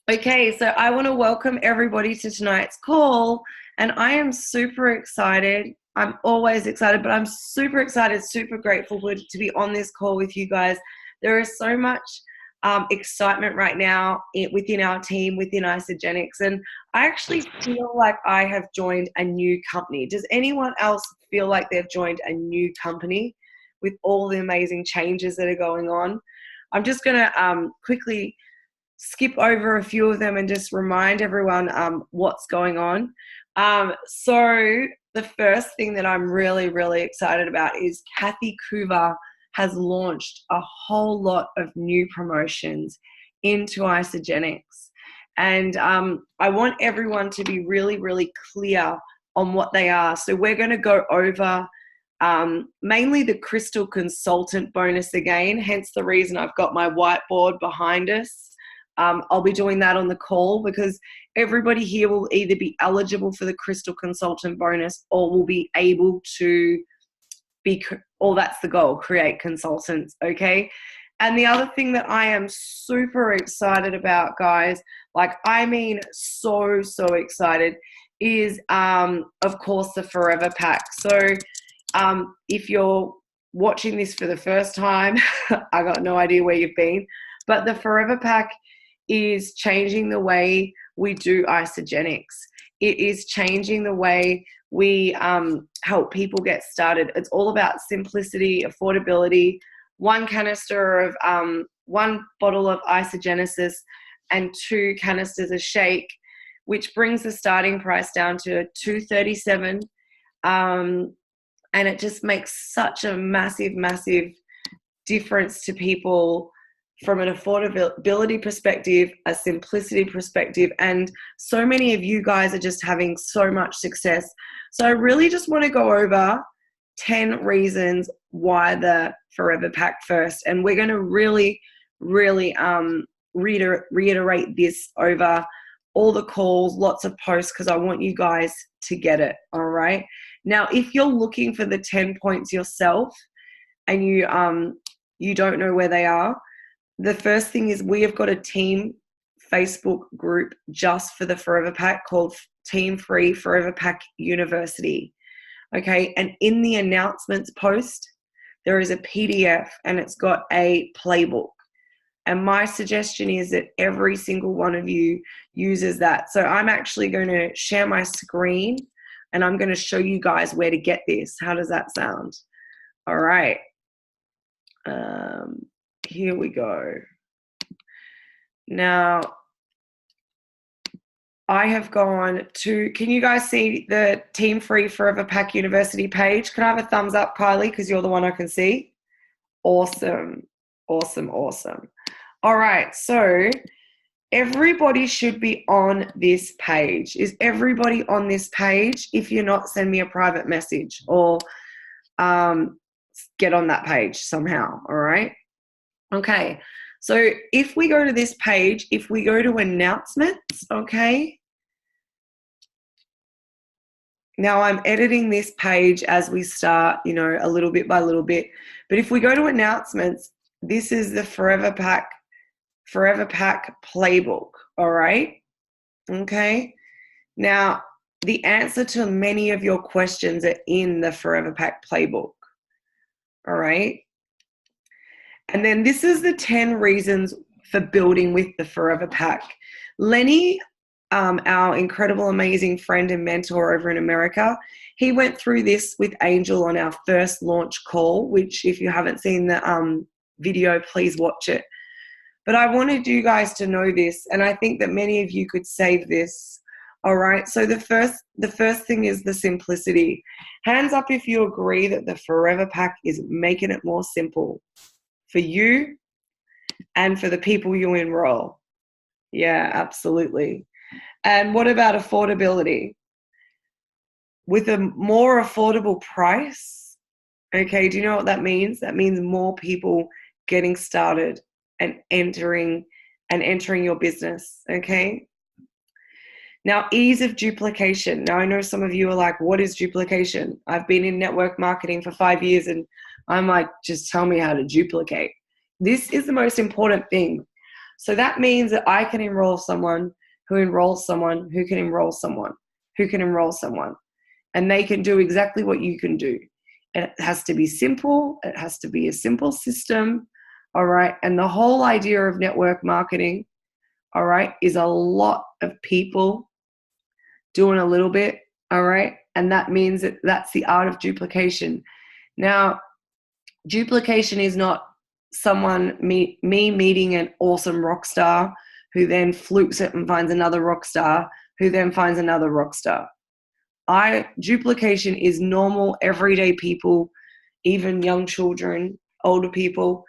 Okay, so I want to welcome everybody to tonight's call, and I am super excited. I'm always excited, but I'm super excited, super grateful to be on this call with you guys. There is so much excitement right now within our team, within Isogenics, and I actually feel like I have joined a new company. Does anyone else feel like they've joined a new company with all the amazing changes that are going on? I'm just going to quickly skip over a few of them and just remind everyone what's going on. So the first thing that I'm really, really excited about is Kathy Kuva has launched a whole lot of new promotions into Isogenics. And I want everyone to be really, really clear on what they are. So we're going to go over mainly the Crystal Consultant bonus again, hence the reason I've got my whiteboard behind us. I'll be doing that on the call because everybody here will either be eligible for the Crystal Consultant bonus or will be able to or that's the goal, create consultants, okay? And the other thing that I am super excited about, guys, like I mean so excited, is of course the Forever Pack. So if you're watching this for the first time, I got no idea where you've been, but the Forever Pack is changing the way we do Isogenics. It is changing the way we help people get started. It's all about simplicity, affordability, one canister of one bottle of Isogenesis and 2 canisters of Shake, which brings the starting price down to $237. And it just makes such a massive difference to people from an affordability perspective, a simplicity perspective, and so many of you guys are just having so much success. So I really just want to go over 10 reasons why the Forever Pack first, and we're going to really reiterate this over all the calls, lots of posts, because I want you guys to get it, all right? Now, if you're looking for the 10 points yourself and you don't know where they are, the first thing is we have got a team Facebook group just for the Forever Pack called TeamFree Forever Pack University. Okay, and in the announcements post, there is a PDF and it's got a playbook. And my suggestion is that every single one of you uses that. So I'm actually going to share my screen and I'm going to show you guys where to get this. How does that sound? All right. Here we go. Now, I have gone to, can you guys see the Team Free Forever Pack University page? Can I have a thumbs up, Kylie, because you're the one I can see? Awesome. All right, so everybody should be on this page. Is everybody on this page? If you're not, send me a private message or get on that page somehow, all right? Okay, so if we go to this page, if we go to announcements, okay? Now I'm editing this page as we start, you know, a little bit by little bit. But if we go to announcements, this is the Forever Pack playbook, all right? Okay. Now, the answer to many of your questions are in the Forever Pack playbook, all right? And then this is the 10 reasons for building with the Forever Pack. Lenny, our incredible, amazing friend and mentor over in America, he went through this with Angel on our first launch call, which if you haven't seen the video, please watch it. But I wanted you guys to know this, and I think that many of you could save this. All right, so the first thing is the simplicity. Hands up if you agree that the Forever Pack is making it more simple for you and for the people you enroll. Yeah, absolutely. And what about affordability? With a more affordable price, okay, do you know what that means? That means more people getting started and entering your business, okay? Now, ease of duplication. Now, I know some of you are like, what is duplication? I've been in network marketing for 5 years and I'm like, just tell me how to duplicate. This is the most important thing. So that means that I can enroll someone who enrolls someone who can enroll someone who can enroll someone. And they can do exactly what you can do. And it has to be simple. It has to be a simple system. All right. And the whole idea of network marketing, all right, is a lot of people doing a little bit. All right. And that means that that's the art of duplication. Now, duplication is not me meeting an awesome rock star who then flukes it and finds another rock star who then finds another rock star. Duplication is normal, everyday people, even young children, older people,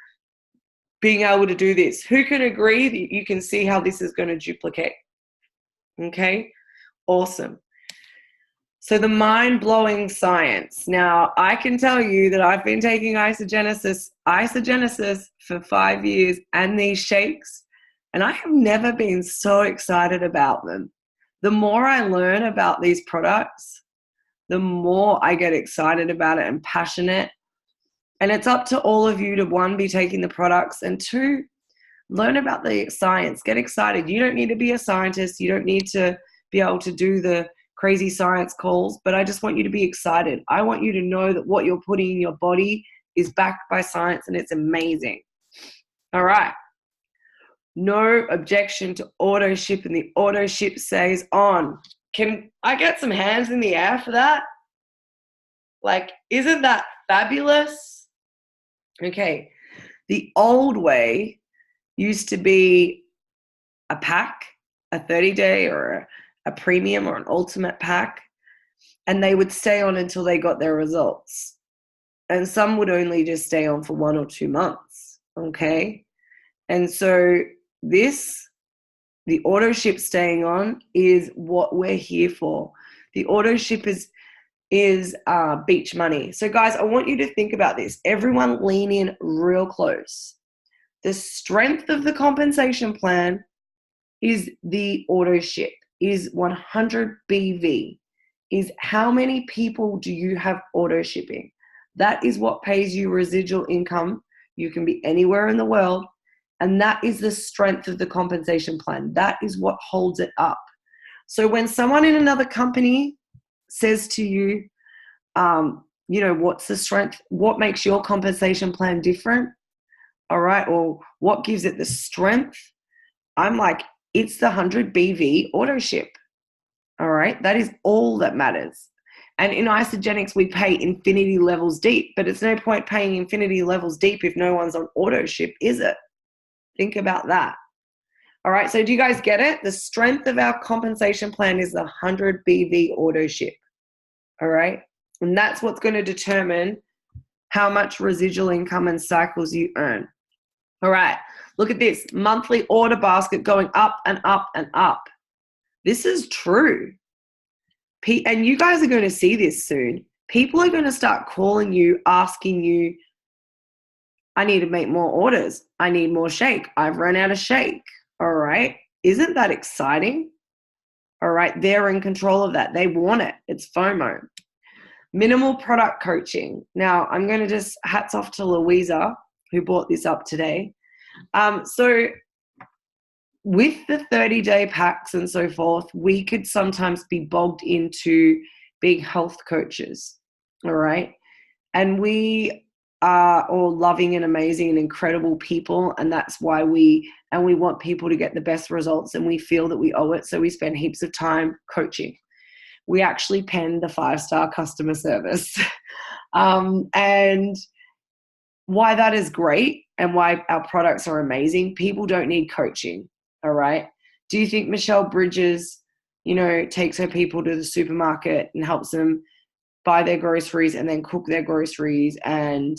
being able to do this. Who can agree that you can see how this is going to duplicate? Okay, awesome. So the mind-blowing science. Now, I can tell you that I've been taking isogenesis for 5 years and these shakes, and I have never been so excited about them. The more I learn about these products, the more I get excited about it and passionate. And it's up to all of you to, one, be taking the products, and two, learn about the science. Get excited. You don't need to be a scientist. You don't need to be able to do the crazy science calls, but I just want you to be excited. I want you to know that what you're putting in your body is backed by science, and it's amazing. All right. No objection to auto ship, and the auto ship stays on. Can I get some hands in the air for that? Like, isn't that fabulous? Okay. The old way used to be a pack, a 30-day or a premium or an ultimate pack, and they would stay on until they got their results. And some would only just stay on for 1 or 2 months. Okay. And so the auto ship staying on is what we're here for. The auto ship is beach money. So guys, I want you to think about this. Everyone lean in real close. The strength of the compensation plan is the auto ship, is 100 BV, is how many people do you have auto shipping? That is what pays you residual income. You can be anywhere in the world. And that is the strength of the compensation plan. That is what holds it up. So when someone in another company says to you, what's the strength? What makes your compensation plan different? All right. Or what gives it the strength? I'm like, it's the 100 BV auto ship. All right. That is all that matters. And in isogenics, we pay infinity levels deep, but it's no point paying infinity levels deep if no one's on auto ship, is it? Think about that. All right. So do you guys get it? The strength of our compensation plan is the 100 BV auto ship. All right. And that's what's going to determine how much residual income and cycles you earn. All right. Look at this monthly order basket going up and up and up. This is true. And you guys are going to see this soon. People are going to start calling you, asking you, I need to make more orders. I need more shake. I've run out of shake. All right. Isn't that exciting? All right. They're in control of that. They want it. It's FOMO. Minimal product coaching. Now, I'm going to just hats off to Louisa, who brought this up today. So with the 30-day packs and so forth, we could sometimes be bogged into being health coaches. All right. And we are all loving and amazing and incredible people. And that's why we want people to get the best results, and we feel that we owe it. So we spend heaps of time coaching. We actually pen the 5-star customer service. And why that is great and why our products are amazing, people don't need coaching, all right? Do you think Michelle Bridges, takes her people to the supermarket and helps them buy their groceries and then cook their groceries and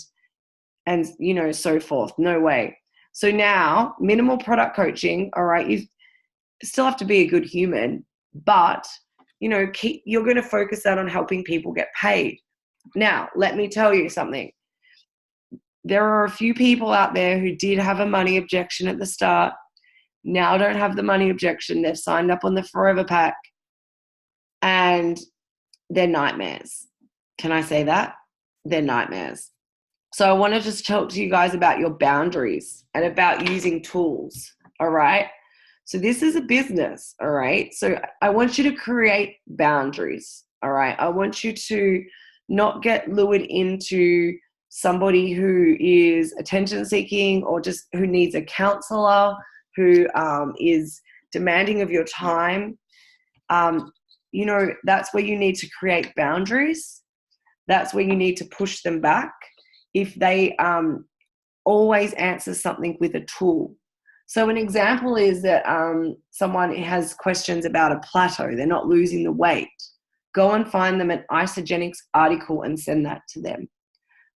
so forth? No way. So now, minimal product coaching, all right, you still have to be a good human, but you're going to focus that on helping people get paid. Now, let me tell you something. There are a few people out there who did have a money objection at the start, now don't have the money objection. They've signed up on the Forever Pack, and they're nightmares. Can I say that? They're nightmares. So I want to just talk to you guys about your boundaries and about using tools. All right. So this is a business. All right. So I want you to create boundaries. All right. I want you to not get lured into somebody who is attention seeking or just who needs a counselor, who is demanding of your time. You know, that's where you need to create boundaries. That's where you need to push them back if they always answer something with a tool. So an example is that someone has questions about a plateau. They're not losing the weight. Go and find them an Isogenics article and send that to them.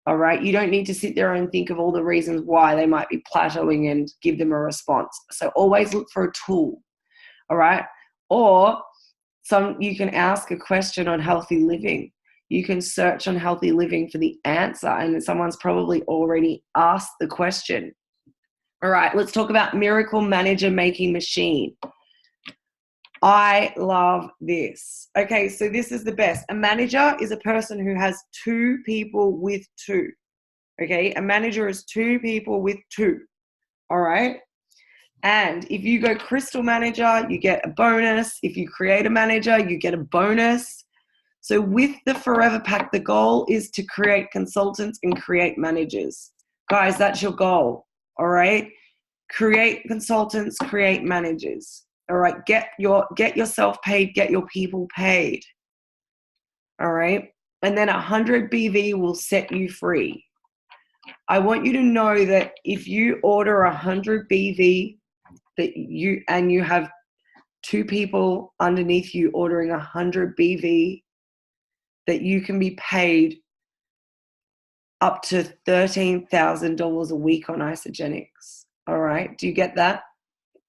All right. You don't need to sit there and think of all the reasons why they might be plateauing and give them a response. So always look for a tool. All right. Or you can ask a question on healthy living. You can search on healthy living for the answer, and someone's probably already asked the question. All right, let's talk about Miracle Manager Making Machine. I love this. Okay, so this is the best. A manager is a person who has two people with two. Okay, a manager is two people with two. All right. And if you go Crystal Manager, you get a bonus. If you create a manager, you get a bonus. So with the Forever Pack, the goal is to create consultants and create managers. Guys, that's your goal. All right. Create consultants, create managers. All right. Get yourself paid, get your people paid. All right. And then 100 BV will set you free. I want you to know that if you order 100 BV, that you have two people underneath you ordering 100 BV, that you can be paid up to $13,000 a week on Isogenics. All right. Do you get that?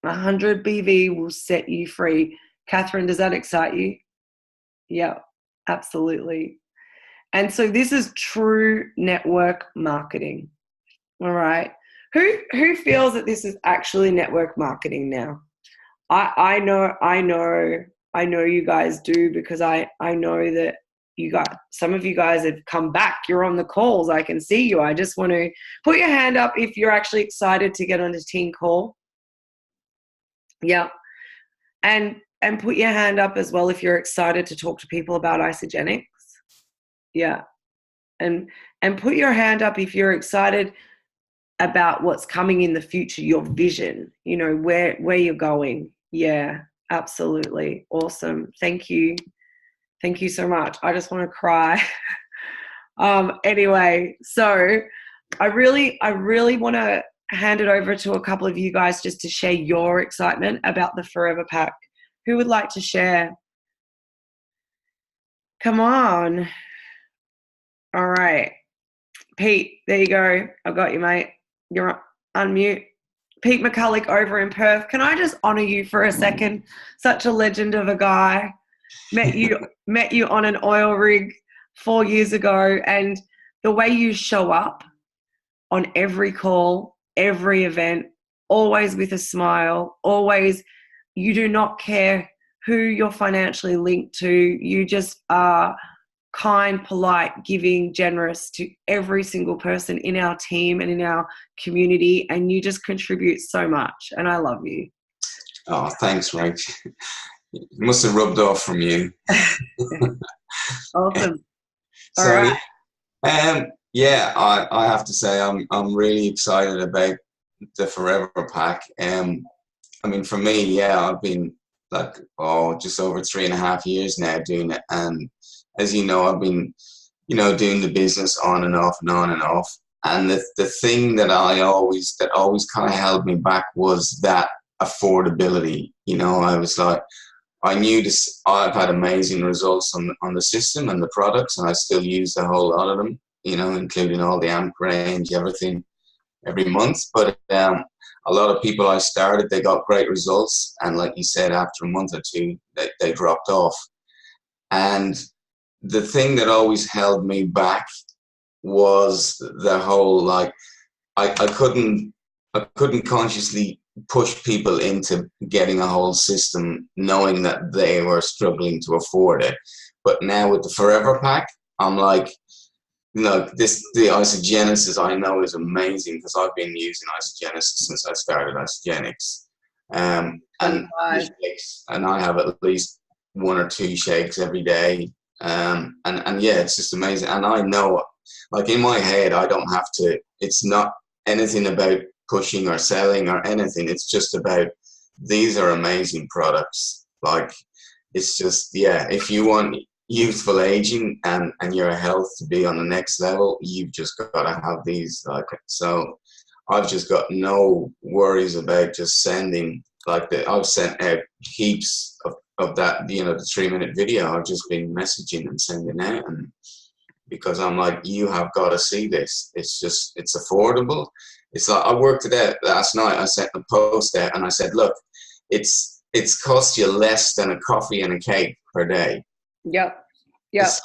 100 BV will set you free. Catherine, does that excite you? Yeah, absolutely. And so this is true network marketing. All right. Who feels that this is actually network marketing now? I know you guys do, because I know that some of you guys have come back. You're on the calls. I can see you. I just want to put your hand up if you're actually excited to get on a team call. Yeah. And put your hand up as well if you're excited to talk to people about Isogenics. Yeah. And put your hand up if you're excited about what's coming in the future, your vision, you know, where you're going. Yeah, absolutely. Awesome. Thank you. Thank you so much. I just want to cry. Anyway, so I really want to hand it over to a couple of you guys just to share your excitement about the Forever Pack. Who would like to share? Come on. All right. Pete, there you go. I got you, mate. You're unmute. Pete McCulloch over in Perth. Can I just honor you for a second? Such a legend of a guy. Met you on an oil rig 4 years ago, and the way you show up on every call, every event, always with a smile, always, you do not care who you're financially linked to. You just are kind, polite, giving, generous to every single person in our team and in our community, and you just contribute so much, and I love you. Oh, thanks, Rach. It must have rubbed off from you. Awesome. All So, right. Yeah, I have to say I'm really excited about the Forever Pack. I mean, for me, yeah, I've been like just over 3.5 years now doing it, and as you know, I've been doing the business on and off and on and off. And the thing that always kind of held me back was that affordability. You know, I was like, I knew this. I've had amazing results on the system and the products, and I still use a whole lot of them. You know, including all the AMP range, everything, every month. But a lot of people I started, they got great results, and like you said, after a month or two, they dropped off. And the thing that always held me back was the whole, like, I couldn't consciously push people into getting a whole system knowing that they were struggling to afford it. But now with the Forever Pack, I'm like, the Isogenesis I know is amazing, because I've been using Isogenesis since I started Isogenics. And the shakes, and I have at least 1 or 2 shakes every day. And yeah, it's just amazing. And I know, like in my head, I don't have to, it's not anything about pushing or selling or anything. It's just about, these are amazing products. Like, it's just, yeah, if you want youthful aging and your health to be on the next level, you've just got to have these. Like, so I've just got no worries about just sending, like, I've sent out heaps of that, you know, the 3-minute video. I've just been messaging and sending out, and because I'm like, you have got to see this. It's just, it's affordable. It's like, I worked it out last night. I sent a post out and I said, look, it's cost you less than a coffee and a cake per day. Yep. Yep. So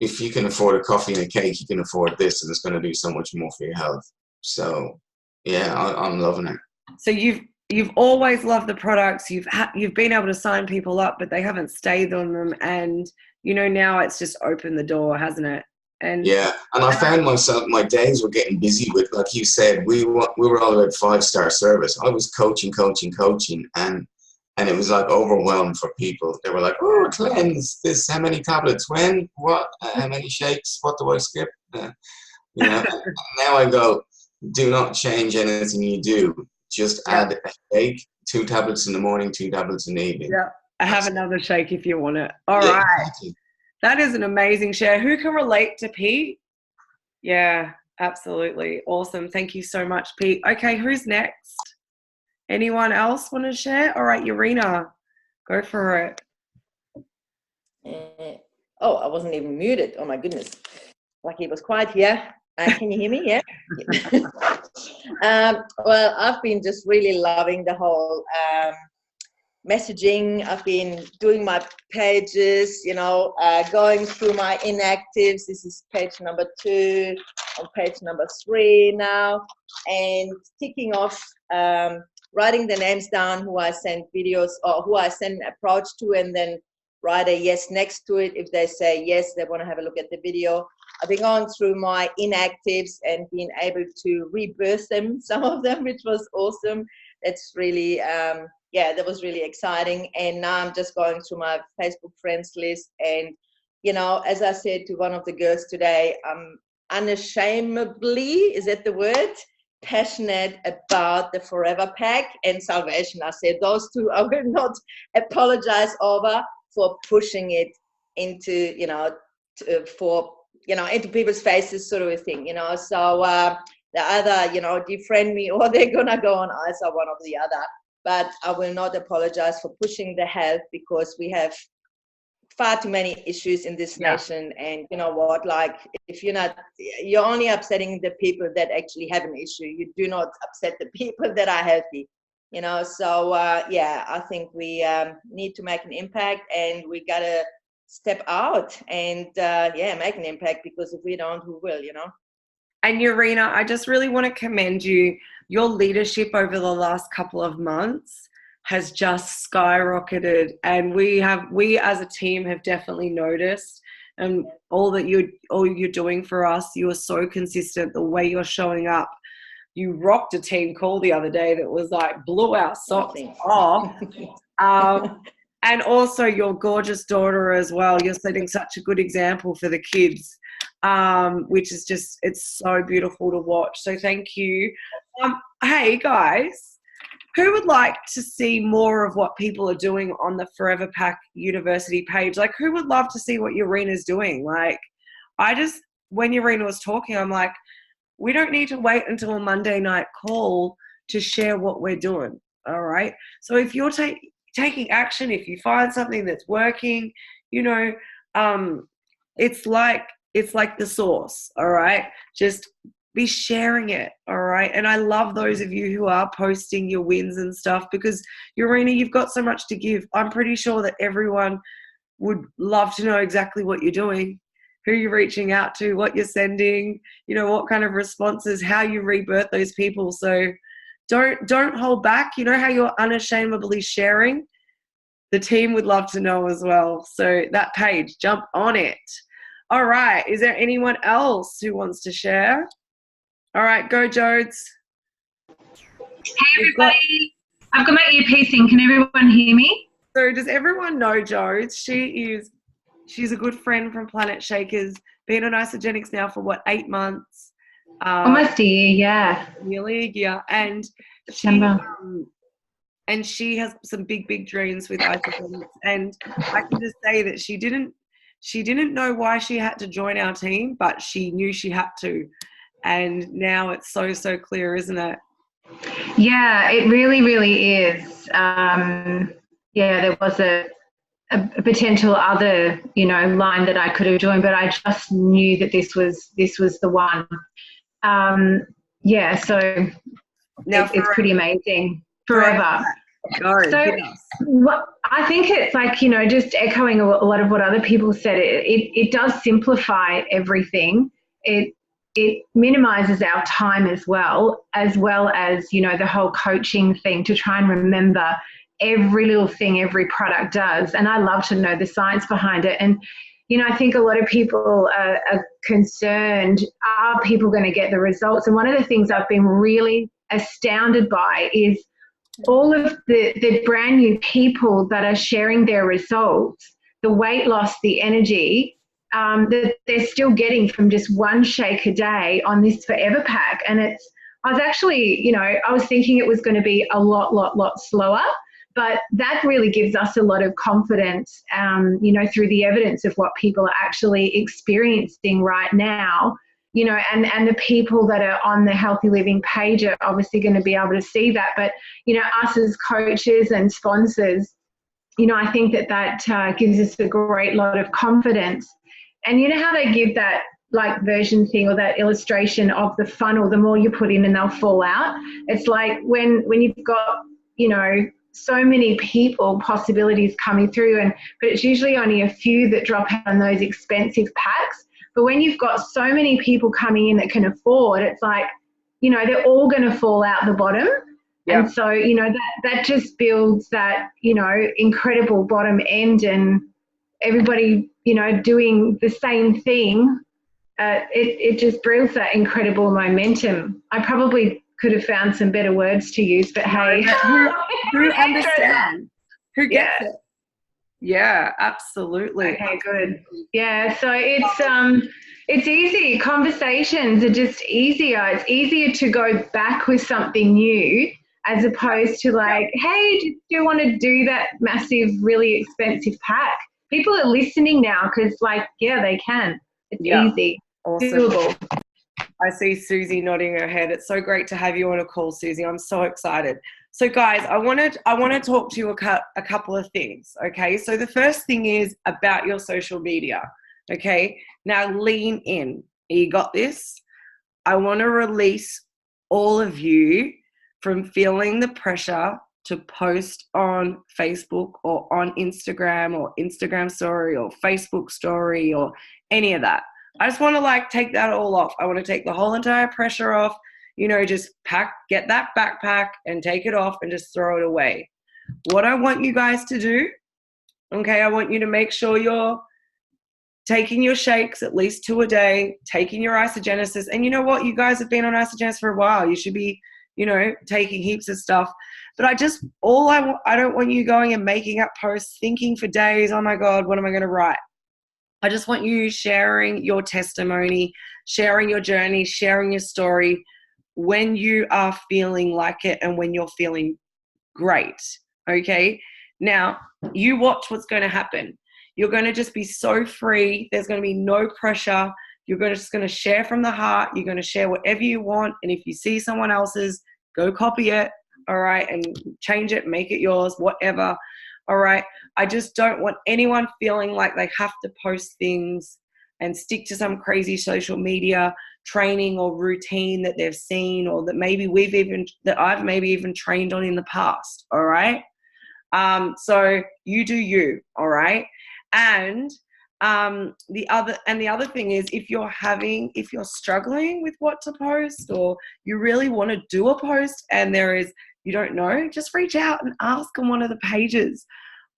if you can afford a coffee and a cake, you can afford this, and it's going to do so much more for your health. So yeah, I'm loving it. So you've always loved the products. You've been able to sign people up, but they haven't stayed on them. And you know, now it's just opened the door, hasn't it? And yeah, and I found myself, my days were getting busy with, like you said, we were all about 5-star service. I was coaching, and it was like overwhelmed for people. They were like, oh, cleanse, this, how many tablets, when, what, how many shakes, what do I skip? You know, and now I go, do not change anything you do. Just add a shake, 2 tablets in the morning, 2 tablets in the evening. Yeah, I have another shake if you want it. All right. Exactly. That is an amazing share. Who can relate to Pete? Yeah, absolutely. Awesome. Thank you so much, Pete. Okay, who's next? Anyone else want to share? All right, Urena, go for it. Oh, I wasn't even muted. Oh, my goodness. Lucky it was quiet here. Can you hear me? Yeah. Well, I've been just really loving the whole messaging. I've been doing my pages, you know, going through my inactives. This is page number 2, on page number 3 now, and ticking off, writing the names down who I send videos or who I send approach to, and then write a yes next to it. If they say yes, they want to have a look at the video. I've been going through my inactives and being able to rebirth them, some of them, which was awesome. It's really, yeah, that was really exciting. And now I'm just going through my Facebook friends list. And, you know, as I said to one of the girls today, I'm unashamedly, is that the word? Passionate about the Forever Pack and salvation. I said those two I will not apologize over for pushing it into, you know, for, you know, into people's faces, sort of a thing, you know. So the other, you know, defriend me or they're gonna go on either one or the other. But I will not apologize for pushing the health, because we have far too many issues in this nation. And you know what, like, if you're only upsetting the people that actually have an issue. You do not upset the people that are healthy, you know. So yeah, I think we need to make an impact, and we gotta step out and yeah, make an impact, because if we don't, who will, you know. And Urena, I just really want to commend you. Your leadership over the last couple of months has just skyrocketed, and we as a team have definitely noticed. And all you're doing for us, you are so consistent. The way you're showing up, you rocked a team call the other day that was like blew our socks off. And also your gorgeous daughter as well. You're setting such a good example for the kids, which is just, it's so beautiful to watch. So thank you. Hey guys, who would like to see more of what people are doing on the Forever Pack University page? Like, who would love to see what Urena's doing? Like, when Urena was talking, I'm like, we don't need to wait until a Monday night call to share what we're doing. All right. So if you're taking action, if you find something that's working, you know, it's like the sauce. All right. Just be sharing it. All right. And I love those of you who are posting your wins and stuff, because Urena, you've got so much to give. I'm pretty sure that everyone would love to know exactly what you're doing, who you're reaching out to, what you're sending, you know, what kind of responses, how you rebirth those people. So don't hold back. You know how you're unashamedly sharing? The team would love to know as well. So that page, jump on it. All right. Is there anyone else who wants to share? All right, go Jodes. Hey everybody. I've got my earpiece in. Can everyone hear me? So does everyone know Jo? She's a good friend from Planet Shakers, been on Isogenics now for what, 8 months? Almost a year, yeah. Nearly a year. And September. she has some big dreams with Isogenics. And I can just say that she didn't know why she had to join our team, but she knew she had to. And now it's so clear, isn't it? Yeah, it really is. There was a potential other, line that I could have joined, but I just knew that this was the one. So Now it's pretty amazing. Forever. Go. So I think it's like, just echoing a lot of what other people said, it does simplify everything. It minimizes our time as well as, the whole coaching thing, to try and remember every little thing every product does. And I love to know the science behind it. And, I think a lot of people are concerned, are people going to get the results? And one of the things I've been really astounded by is all of the brand new people that are sharing their results, the weight loss, the energy, that they're still getting from just one shake a day on this Forever Pack. And I was actually, I was thinking it was going to be a lot slower, but that really gives us a lot of confidence, through the evidence of what people are actually experiencing right now. And the people that are on the Healthy Living page are obviously going to be able to see that. But, us as coaches and sponsors, I think that gives us a great lot of confidence. And how they give that like version thing, or that illustration of the funnel, the more you put in and they'll fall out. It's like when you've got, so many possibilities coming through, but it's usually only a few that drop out on those expensive packs. But when you've got so many people coming in that can afford, it's like, they're all going to fall out the bottom. Yeah. And so, that just builds that, incredible bottom end, and everybody, doing the same thing. It just builds that incredible momentum. I probably could have found some better words to use, but hey. Who understands? Who gets it? Yeah, absolutely. Okay, good. Yeah, so it's easy. Conversations are just easier. It's easier to go back with something new, as opposed to like, hey, do you want to do that massive, really expensive pack? People are listening now because, they can. It's easy. Awesome. Doable. I see Susie nodding her head. It's so great to have you on a call, Susie. I'm so excited. So guys, I want to talk to you a couple of things, okay? So the first thing is about your social media, okay? Now lean in. You got this? I want to release all of you from feeling the pressure to post on Facebook or on Instagram or Instagram story or Facebook story or any of that. I just want to take that all off. I want to take the whole entire pressure off, just get that backpack and take it off and just throw it away. What I want you guys to do, okay, I want you to make sure you're taking your shakes at least 2 a day, taking your isogenesis. And you know what? You guys have been on isogenesis for a while. You should be, taking heaps of stuff. But I don't want you going and making up posts, thinking for days, oh my God, what am I going to write? I just want you sharing your testimony, sharing your journey, sharing your story when you are feeling like it and when you're feeling great, okay? Now, you watch what's going to happen. You're going to just be so free. There's going to be no pressure. You're just going to share from the heart. You're going to share whatever you want. And if you see someone else's, go copy it, all right, and change it, make it yours, whatever. All right. I just don't want anyone feeling like they have to post things and stick to some crazy social media training or routine that they've seen, or that I've maybe even trained on in the past. All right. So you do you. All right. And the other thing is, if you're struggling with what to post, or you really want to do a post and you don't know, just reach out and ask on one of the pages.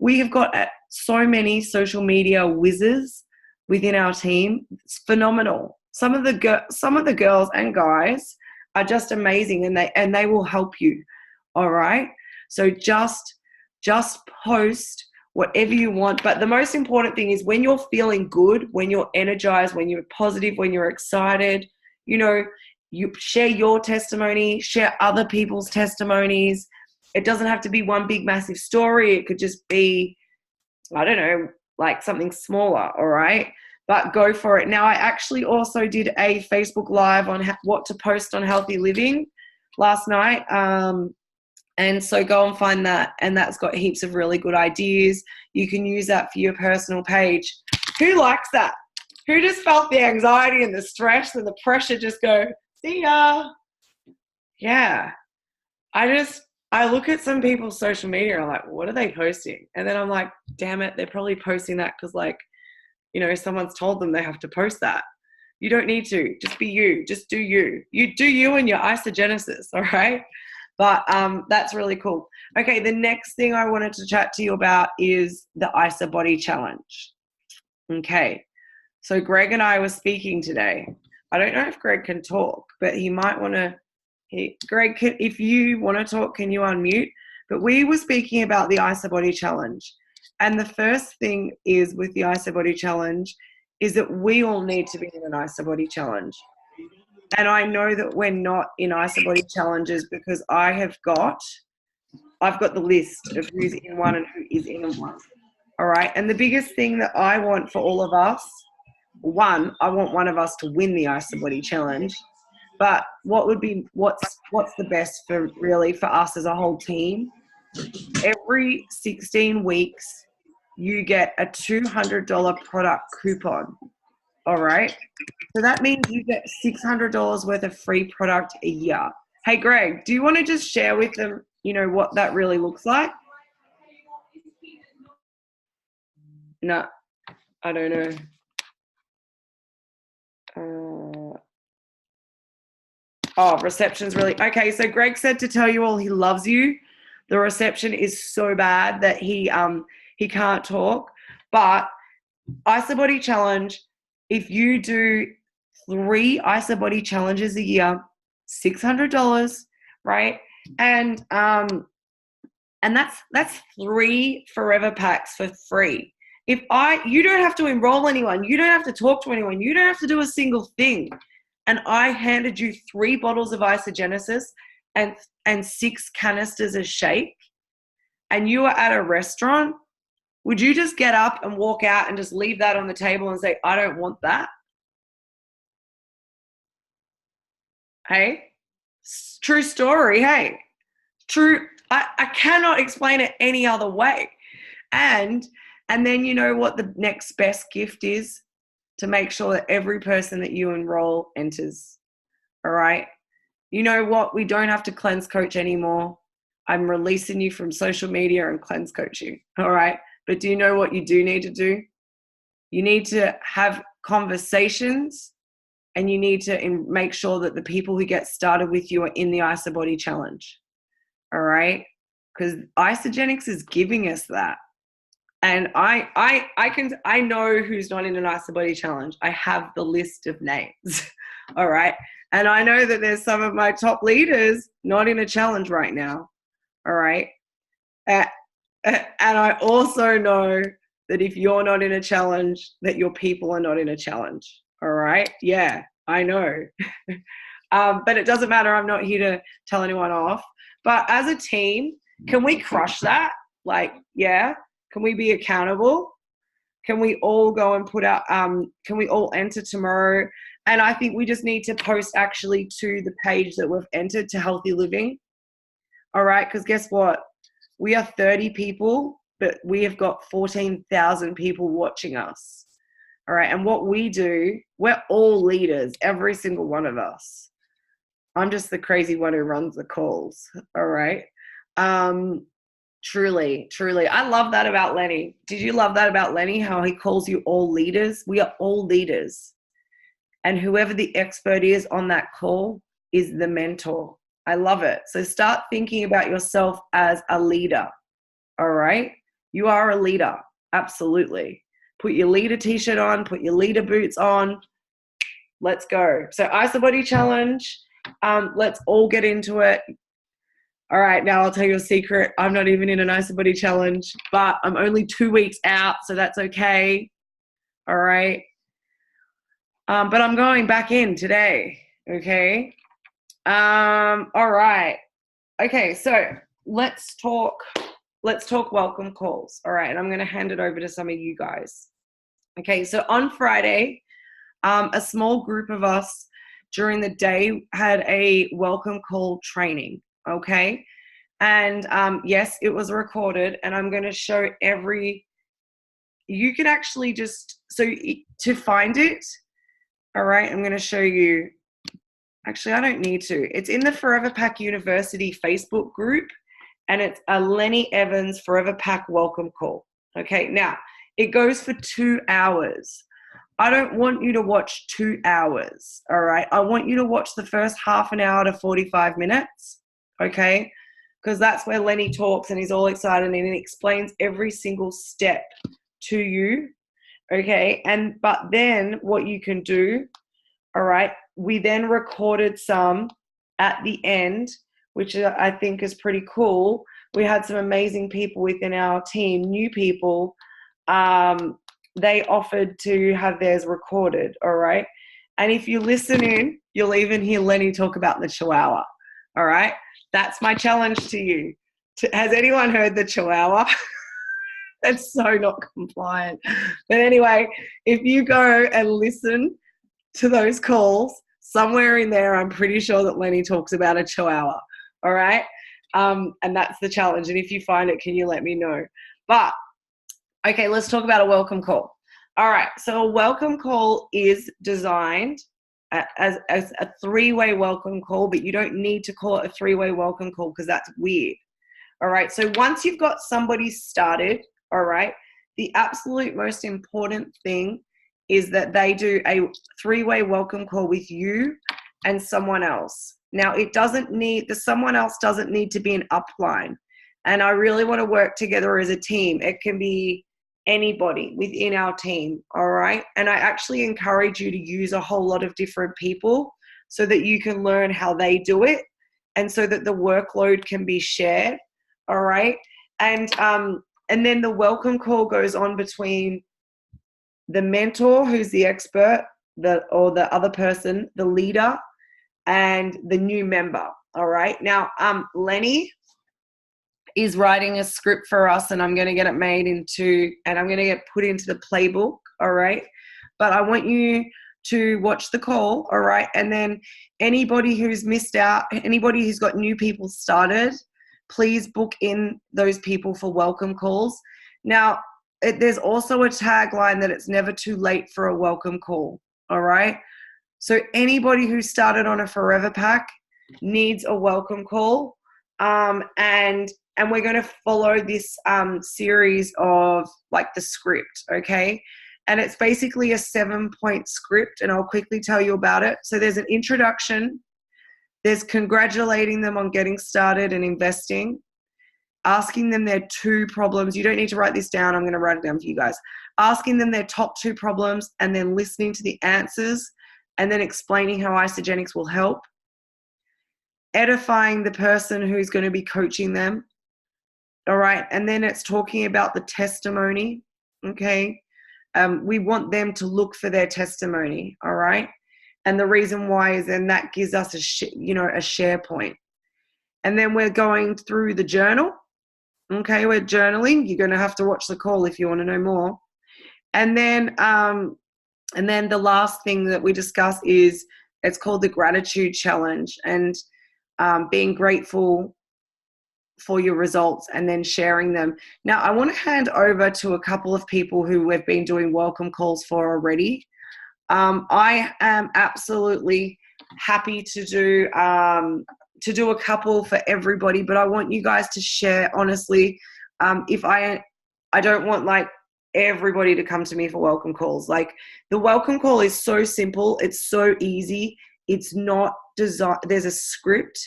We have got so many social media whizzes within our team. It's phenomenal. Some of the girls and guys are just amazing, and they will help you. All right. So just post whatever you want. But the most important thing is when you're feeling good, when you're energized, when you're positive, when you're excited, you know, you share your testimony, share other people's testimonies. It doesn't have to be one big massive story. It could just be, I don't know, like something smaller, all right? But go for it. Now, I actually also did a Facebook Live on what to post on healthy living last night. And so go and find that. And that's got heaps of really good ideas. You can use that for your personal page. Who likes that? Who just felt the anxiety and the stress and the pressure just go, see ya? Yeah. I look at some people's social media and I'm like, what are they posting? And then I'm like, damn it, they're probably posting that because, like, you know, someone's told them they have to post that. You don't need to. Just be you. Just do you. You do you and your isogenesis, all right? But that's really cool. Okay, the next thing I wanted to chat to you about is the ISA Body Challenge. Okay, so Greg and I were speaking today. I don't know if Greg can talk, but he might want to. Greg, if you want to talk, can you unmute? But we were speaking about the ISA Body Challenge. And the first thing is with the ISA Body Challenge is that we all need to be in an ISA Body Challenge. And I know that we're not in ISA Body Challenges because I've got the list of who's in one and who is in one. All right. And the biggest thing that I want for all of us, one, I want one of us to win the ISA Body Challenge. But what's the best for us as a whole team? Every 16 weeks, you get a $200 product coupon. All right. So that means you get $600 worth of free product a year. Hey, Greg, do you want to just share with them, you know, what that really looks like? No, I don't know. Reception's really... Okay, so Greg said to tell you all he loves you. The reception is so bad that he can't talk. But ISA Body Challenge, if you do 3 ISA Body Challenges a year, $600, right? And that's 3 forever packs for free. You don't have to enroll anyone, you don't have to talk to anyone, you don't have to do a single thing. And I handed you 3 bottles of Isogenesis and 6 canisters of shake, and you were at a restaurant, would you just get up and walk out and just leave that on the table and say, I don't want that? Hey, true story. Hey, true. I cannot explain it any other way. And then you know what the next best gift is? To make sure that every person that you enroll enters. All right. You know what? We don't have to cleanse coach anymore. I'm releasing you from social media and cleanse coaching. All right. But do you know what you do need to do? You need to have conversations, and you need to make sure that the people who get started with you are in the ISA Body Challenge. All right. Because Isogenics is giving us that. And I know who's not in an ISA Body Challenge. I have the list of names. All right. And I know that there's some of my top leaders not in a challenge right now. All right. And I also know that if you're not in a challenge, that your people are not in a challenge. All right. Yeah, I know. But it doesn't matter. I'm not here to tell anyone off. But as a team, can we crush that? Like, yeah. Can we be accountable? Can we all go and put out, can we all enter tomorrow? And I think we just need to post actually to the page that we've entered to Healthy Living. All right, because guess what? We are 30 people, but we have got 14,000 people watching us. All right, and what we do, we're all leaders, every single one of us. I'm just the crazy one who runs the calls, all right? Truly. I love that about Lenny. Did you love that about Lenny, how he calls you all leaders? We are all leaders. And whoever the expert is on that call is the mentor. I love it. So start thinking about yourself as a leader, all right? You are a leader, absolutely. Put your leader t-shirt on, put your leader boots on. Let's go. So ISA Body Challenge, let's all get into it. All right, now I'll tell you a secret. I'm not even in a Nicer Body challenge, but I'm only 2 weeks out, so that's okay. All right. But I'm going back in today, okay? All right. Okay, so let's talk welcome calls. All right, and I'm going to hand it over to some of you guys. Okay, so on Friday, a small group of us during the day had a welcome call training, okay? And yes, it was recorded, and I'm going to show you can actually to find it, all right, I'm going to show you. Actually, I don't need to. It's in the Forever Pack University Facebook group, and it's a Lenny Evans Forever Pack welcome call. Okay, now it goes for 2 hours. I don't want you to watch 2 hours, all right? I want you to watch the first half an hour to 45 minutes, okay? Because that's where Lenny talks and he's all excited and he explains every single step to you, okay? But then what you can do, all right, we then recorded some at the end, which I think is pretty cool. We had some amazing people within our team, new people. They offered to have theirs recorded, all right? And if you listen in, you'll even hear Lenny talk about the Chihuahua, all right? That's my challenge to you. Has anyone heard the Chihuahua? That's so not compliant. But anyway, if you go and listen to those calls, somewhere in there, I'm pretty sure that Lenny talks about a Chihuahua, all right? And that's the challenge. And if you find it, can you let me know? But, okay, let's talk about a welcome call. All right, so a welcome call is designed as a 3-way welcome call, but you don't need to call it a 3-way welcome call because that's weird. All right, so once you've got somebody started, all right, the absolute most important thing is that they do a 3-way welcome call with you and someone else. Now, the someone else doesn't need to be an upline. And I really want to work together as a team. It can be anybody within our team, all right? And I actually encourage you to use a whole lot of different people so that you can learn how they do it and so that the workload can be shared, all right? And then the welcome call goes on between the mentor, who's the expert, or the other person, the leader, and the new member, all right? Now, Lenny is writing a script for us, and I'm going to get it and I'm going to get put into the playbook, all right? But I want you to watch the call, all right? And then anybody who's missed out, anybody who's got new people started, please book in those people for welcome calls. Now, there's also a tagline that it's never too late for a welcome call, all right? So anybody who started on a Forever Pack needs a welcome call, and we're going to follow this series of like the script, okay? And it's basically a 7-point script, and I'll quickly tell you about it. So there's an introduction, there's congratulating them on getting started and investing, asking them their 2 problems. You don't need to write this down. I'm going to write it down for you guys. Asking them their top 2 problems and then listening to the answers and then explaining how Isogenics will help. Edifying the person who's going to be coaching them. All right. And then it's talking about the testimony. Okay. We want them to look for their testimony. All right. And the reason why is then that gives us a share point. And then we're going through the journal. Okay, we're journaling. You're going to have to watch the call if you want to know more. And then the last thing that we discuss is it's called the gratitude challenge, and being grateful for your results and then sharing them. Now, I want to hand over to a couple of people who we've been doing welcome calls for already. I am absolutely happy to do a couple for everybody, but I want you guys to share honestly. If I don't want like everybody to come to me for welcome calls. Like the welcome call is so simple. It's so easy. It's not designed. There's a script.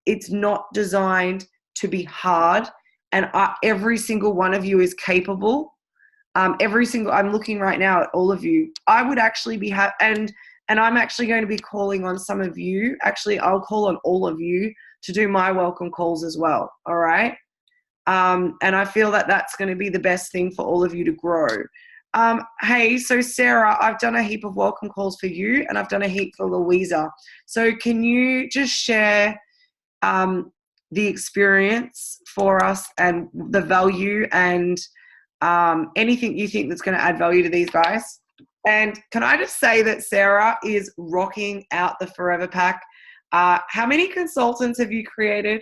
It's not designed to be hard. And every single one of you is capable. I'm looking right now at all of you. I would actually be and I'm actually going to be calling on some of you. Actually, I'll call on all of you to do my welcome calls as well. All right. And I feel that that's going to be the best thing for all of you to grow. Hey, so Sarah, I've done a heap of welcome calls for you, and I've done a heap for Louisa. So can you just share the experience for us and the value and anything you think that's going to add value to these guys? And can I just say that Sarah is rocking out the Forever Pack. How many consultants have you created?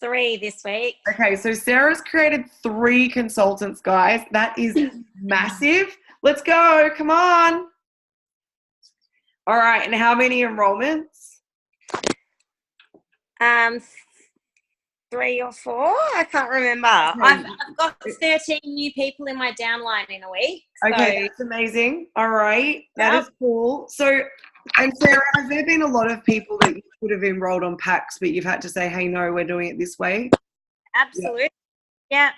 3 this week. Okay, so Sarah's created 3 consultants, guys. That is massive. Let's go. Come on. All right, and how many enrollments? 3 or 4. I can't remember. I've got 13 new people in my downline in a week. Okay, that's amazing. All right, that is cool. So, and Sarah, has there been a lot of people that you could have enrolled on packs, but you've had to say, hey, no, we're doing it this way? Absolutely. Yeah.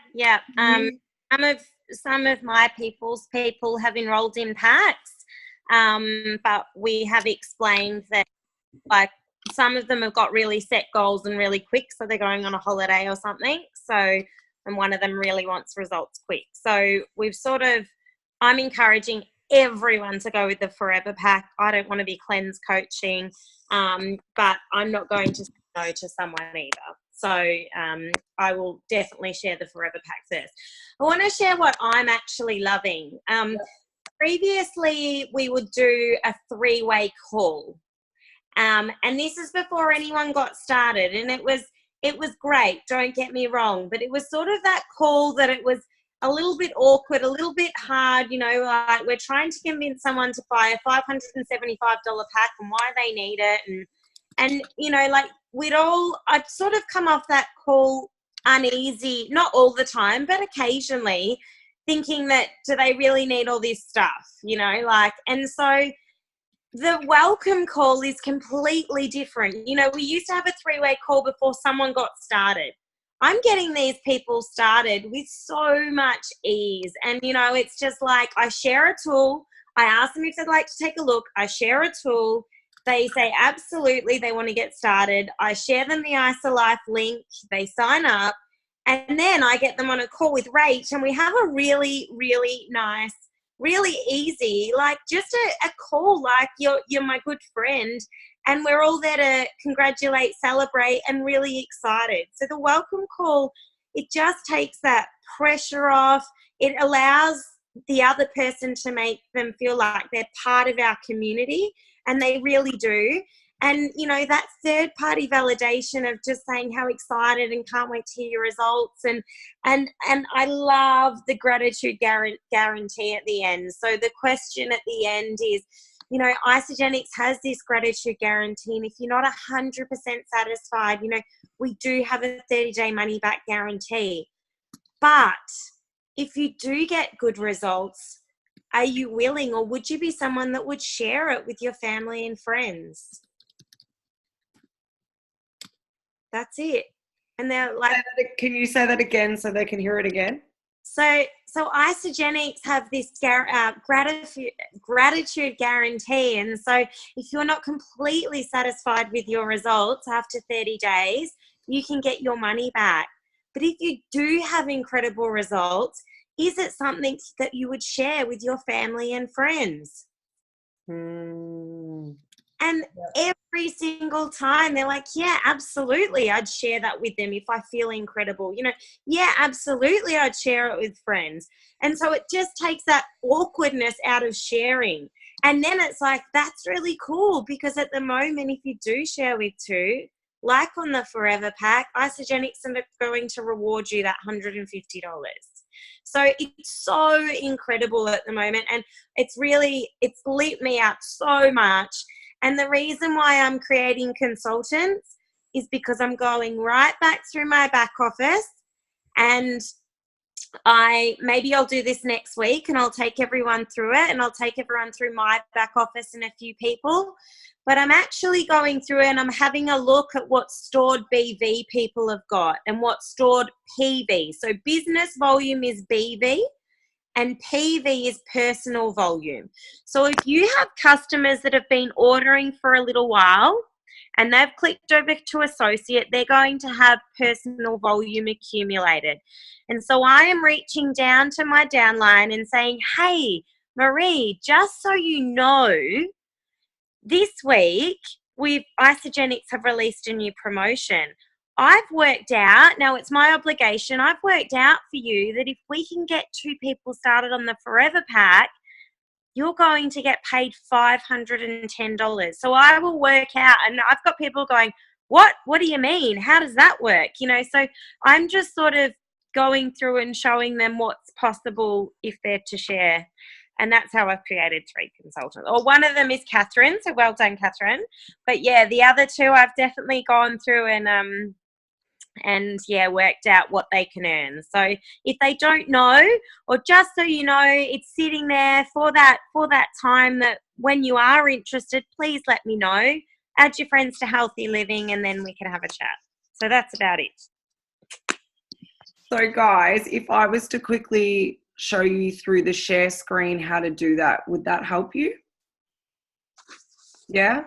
Some of my people have enrolled in packs, but we have explained that, like, some of them have got really set goals and really quick, so they're going on a holiday or something. So, and one of them really wants results quick. So I'm encouraging everyone to go with the Forever Pack. I don't want to be cleanse coaching, but I'm not going to say no to someone either. So I will definitely share the Forever Pack first. I want to share what I'm actually loving. Previously, we would do a 3-way call. And this is before anyone got started, and it was great, don't get me wrong, but it was sort of that call that it was a little bit awkward, a little bit hard, like we're trying to convince someone to buy a $575 pack and why they need it, and like I'd sort of come off that call uneasy, not all the time, but occasionally, thinking that, do they really need all this stuff, and so the welcome call is completely different. We used to have a 3-way call before someone got started. I'm getting these people started with so much ease. And, it's just like I share a tool. I ask them if they'd like to take a look. I share a tool. They say absolutely they want to get started. I share them the IsaLife link. They sign up. And then I get them on a call with Rach, and we have a really, really nice, really easy, like just a call, like you're my good friend, and we're all there to congratulate, celebrate, and really excited. So the welcome call, it just takes that pressure off. It allows the other person to make them feel like they're part of our community, and they really do. And, that third-party validation of just saying how excited and can't wait to hear your results. And I love the gratitude guarantee at the end. So the question at the end is, Isagenix has this gratitude guarantee. And if you're not 100% satisfied, we do have a 30-day money-back guarantee. But if you do get good results, are you willing, or would you be someone that would share it with your family and friends? That's it. And they're like, can you say that again so they can hear it again? So Isagenix have this gratitude guarantee. And so if you're not completely satisfied with your results after 30 days, you can get your money back. But if you do have incredible results, is it something that you would share with your family and friends? And every single time they're like, yeah, absolutely, I'd share that with them if I feel incredible. Yeah, absolutely, I'd share it with friends. And so it just takes that awkwardness out of sharing. And then it's like, that's really cool, because at the moment, if you do share with 2, like on the Forever Pack, Isagenix are going to reward you that $150. So it's so incredible at the moment, and it's lit me up so much. And the reason why I'm creating consultants is because I'm going right back through my back office, and I'll do this next week, and I'll take everyone through it, and I'll take everyone through my back office and a few people. But I'm actually going through it, and I'm having a look at what stored BV people have got and what stored PV. So business volume is BV, and PV is personal volume. So if you have customers that have been ordering for a little while and they've clicked over to associate, they're going to have personal volume accumulated. And so I am reaching down to my downline and saying, hey, Marie, just so you know, this week Isogenics have released a new promotion. I've worked out, now it's my obligation, I've worked out for you that if we can get 2 people started on the Forever Pack, you're going to get paid $510. So I will work out, and I've got people going, what do you mean? How does that work? You know, so I'm just sort of going through and showing them what's possible if they're to share. And that's how I've created 3 consultants. Or one of them is Catherine, so well done, Catherine. But yeah, the other 2 I've definitely gone through and worked out what they can earn. So if they don't know, or just so you know, it's sitting there for that time that when you are interested, please let me know. Add your friends to Healthy Living, and then we can have a chat. So that's about it. So guys, if I was to quickly show you through the share screen how to do that, would that help you? Yeah?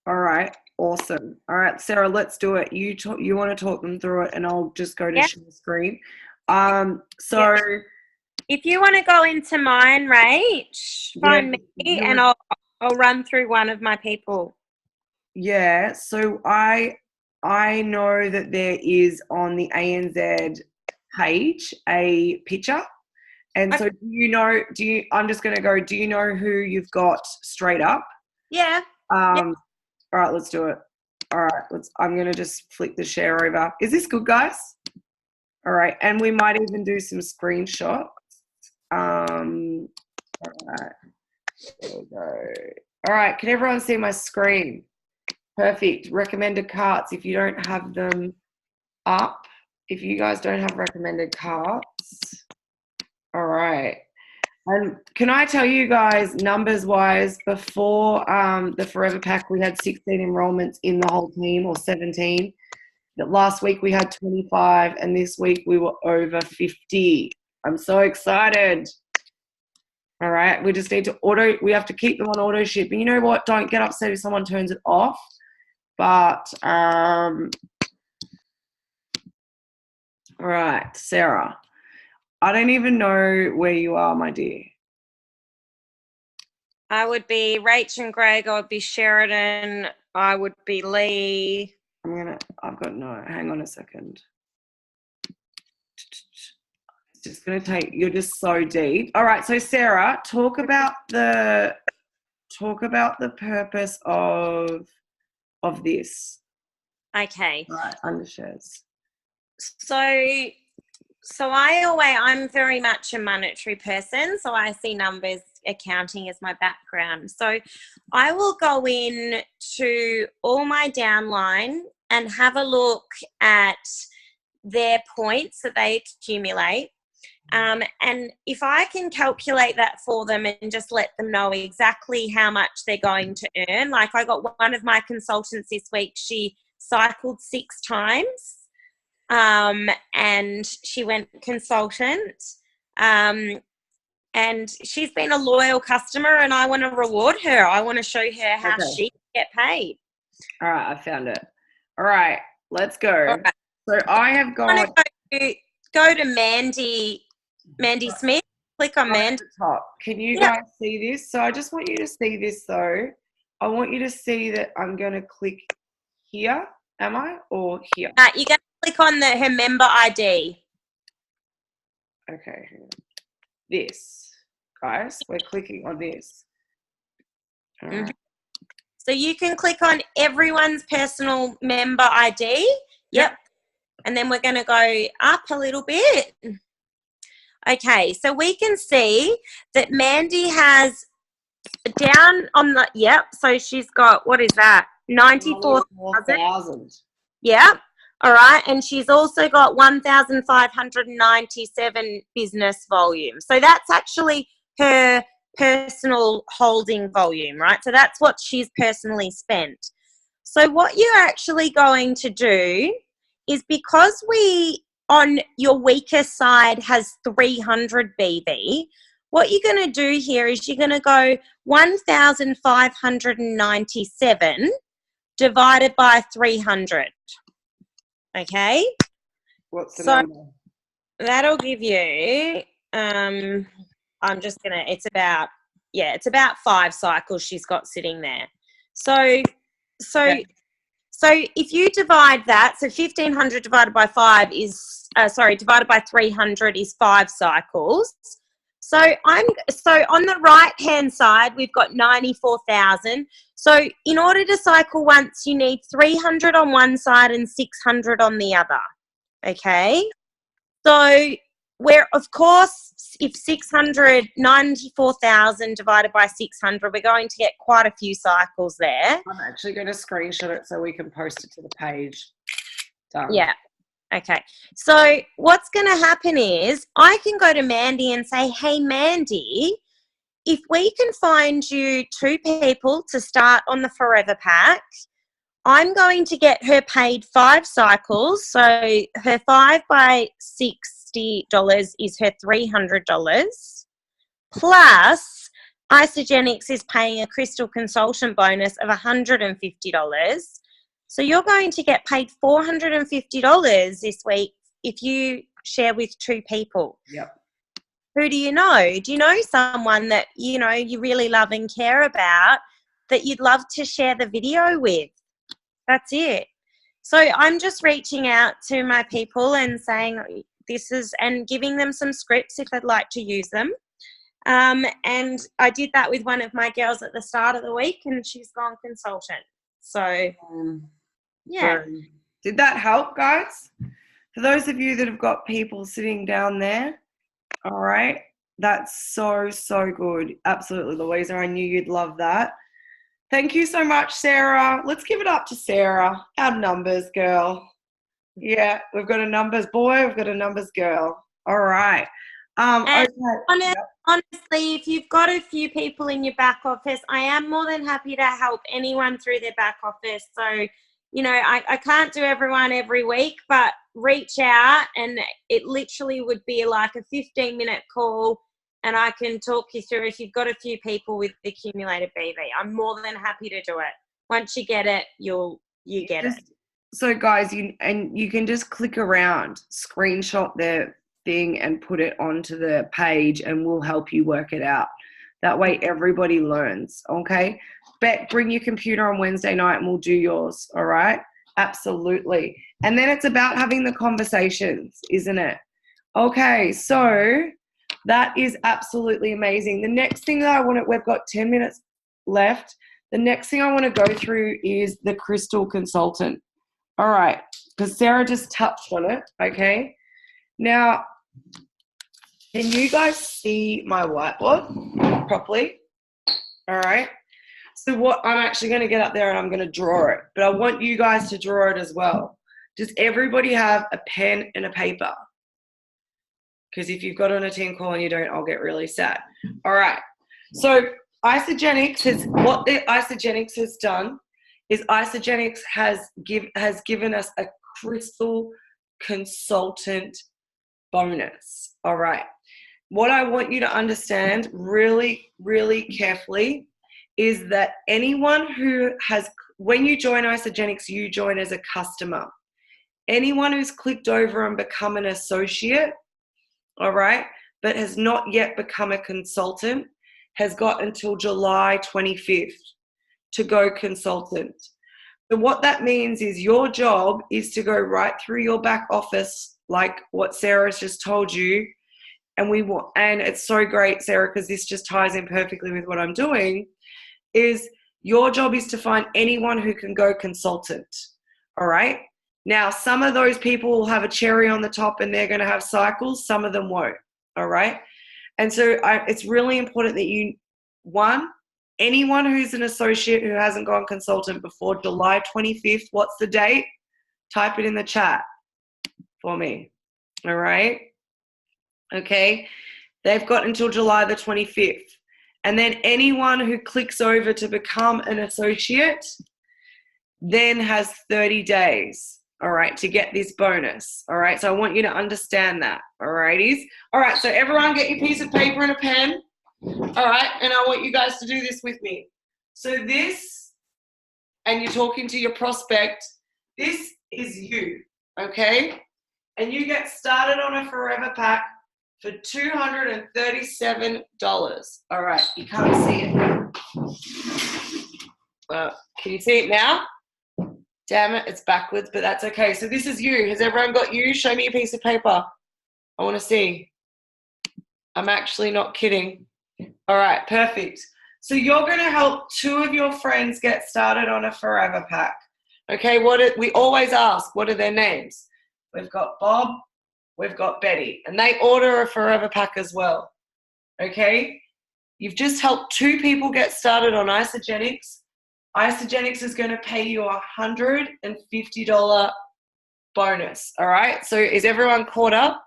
All right. Awesome. All right, Sarah, let's do it. You want to talk them through it, and I'll just go to share screen. So if you want to go into mine, Rach, find me and I'll run through one of my people. Yeah, so I know that there is on the ANZ page a picture. And so I'm just going to go, do you know who you've got straight up? Yeah. All right, let's do it. All right, I'm going to just flick the share over. Is this good, guys? All right, and we might even do some screenshots. All right, there we go. All right, can everyone see my screen? Perfect. Recommended carts, if you don't have them up, if you guys don't have recommended carts. All right. And can I tell you guys, numbers-wise, before the Forever Pack, we had 16 enrollments in the whole team, or 17. Last week we had 25, and this week we were over 50. I'm so excited. All right, we just need to we have to keep them on auto ship. And you know what? Don't get upset if someone turns it off. But, all right, Sarah. I don't even know where you are, my dear. I would be Rach and Greg. I would be Sheridan. I would be Lee. Hang on a second. It's just going to take, you're just so deep. All right, so Sarah, talk about the purpose of this. Okay. Right, undershares. So I'm very much a monetary person, so I see numbers, accounting as my background. So I will go in to all my downline and have a look at their points that they accumulate. And if I can calculate that for them and just let them know exactly how much they're going to earn, like I got one of my consultants this week, she cycled 6 times. And she went consultant, and she's been a loyal customer, and I want to reward her. I want to show her how she can get paid. All right, I found it. All right, let's go. Right. So I have got. Go to Mandy Smith. Click on Mandy. At the top. Can you guys see this? So I just want you to see this, though. I want you to see that I'm going to click here. Am I? Or here? You're going to click on her member ID. Okay. This. Guys, we're clicking on this. All right. So you can click on everyone's personal member ID. Yep. And then we're going to go up a little bit. Okay, so we can see that Mandy has down on the, so she's got, what is that? 94,000. Yep. All right. And she's also got 1,597 business volume. So that's actually her personal holding volume, right? So that's what she's personally spent. So what you're actually going to do is, because on your weaker side has 300 BV, what you're going to do here is you're going to go 1,597 divided by 300. Okay? What's the So number? that'll give you, I'm just going to, it's about 5 cycles she's got sitting there. So if you divide that, so 1,500 divided by 5 is, divided by 300 is 5 cycles. So on the right-hand side, we've got 94,000. So in order to cycle once, you need 300 on one side and 600 on the other. Okay? So of course, if 94,000 divided by 600, we're going to get quite a few cycles there. I'm actually going to screenshot it so we can post it to the page. Done. Yeah. Okay. So what's going to happen is I can go to Mandy and say, hey, Mandy, if we can find you 2 people to start on the Forever Pack, I'm going to get her paid 5 cycles. So her 5 by $60 is her $300. Plus, Isagenix is paying a crystal consultant bonus of $150. So you're going to get paid $450 this week if you share with 2 people. Yep. Who do you know? Do you know someone that, you know, you really love and care about that you'd love to share the video with? That's it. So I'm just reaching out to my people and saying and giving them some scripts if they'd like to use them. And I did that with one of my girls at the start of the week, and she's gone consultant. So, yeah. Did that help, guys? For those of you that have got people sitting down there, all right, that's so, so good. Absolutely, Louisa, I knew you'd love that. Thank you so much, Sarah. Let's give it up to Sarah, our numbers girl. Yeah, we've got a numbers boy, we've got a numbers girl. All right. Okay. Honestly, if you've got a few people in your back office, I am more than happy to help anyone through their back office. So, you know, I can't do everyone every week, but reach out, and it literally would be like a 15-minute call, and I can talk you through if you've got a few people with the accumulated BV. I'm more than happy to do it. Once you get it, you get it. So guys, you can just click around, screenshot the thing and put it onto the page, and we'll help you work it out. That way everybody learns, okay? Beck, bring your computer on Wednesday night and we'll do yours, all right? Absolutely. And then it's about having the conversations, isn't it? Okay, so that is absolutely amazing. The next thing that we've got 10 minutes left. The next thing I want to go through is the crystal consultant. All right, because Sarah just touched on it, okay? Now, can you guys see my whiteboard properly? All right. So what I'm actually going to get up there and I'm going to draw it, but I want you guys to draw it as well. Does everybody have a pen and a paper? Because if you've got on a team call and you don't, I'll get really sad. All right. So what the Isagenix has done is Isagenix has given us a crystal consultant bonus. All right. What I want you to understand really, really carefully is that anyone who when you join Isagenix, you join as a customer. Anyone who's clicked over and become an associate, all right, but has not yet become a consultant, has got until July 25th to go consultant. So what that means is your job is to go right through your back office, like what Sarah's just told you. And it's so great, Sarah, because this just ties in perfectly with what I'm doing, is your job is to find anyone who can go consultant, all right? Now, some of those people will have a cherry on the top and they're going to have cycles. Some of them won't, all right? And so it's really important that anyone who's an associate who hasn't gone consultant before July 25th, what's the date? Type it in the chat for me, all right? Okay, they've got until July the 25th. And then anyone who clicks over to become an associate then has 30 days, all right, to get this bonus, all right? So I want you to understand that, all righties? All right, so everyone get your piece of paper and a pen, all right? And I want you guys to do this with me. So this and you're talking to your prospect, this is you, okay? And you get started on a forever pack for $237. All right, you can't see it. Can you see it now? Damn it, it's backwards, but that's okay. So this is you. Has everyone got you? Show me a piece of paper. I want to see. I'm actually not kidding. All right, perfect. So you're going to help 2 of your friends get started on a forever pack. Okay, we always ask, what are their names? We've got Bob, we've got Betty, and they order a forever pack as well. Okay, you've just helped 2 people get started on Isogenics. Isogenics is going to pay you a $150 bonus. All right, so is everyone caught up?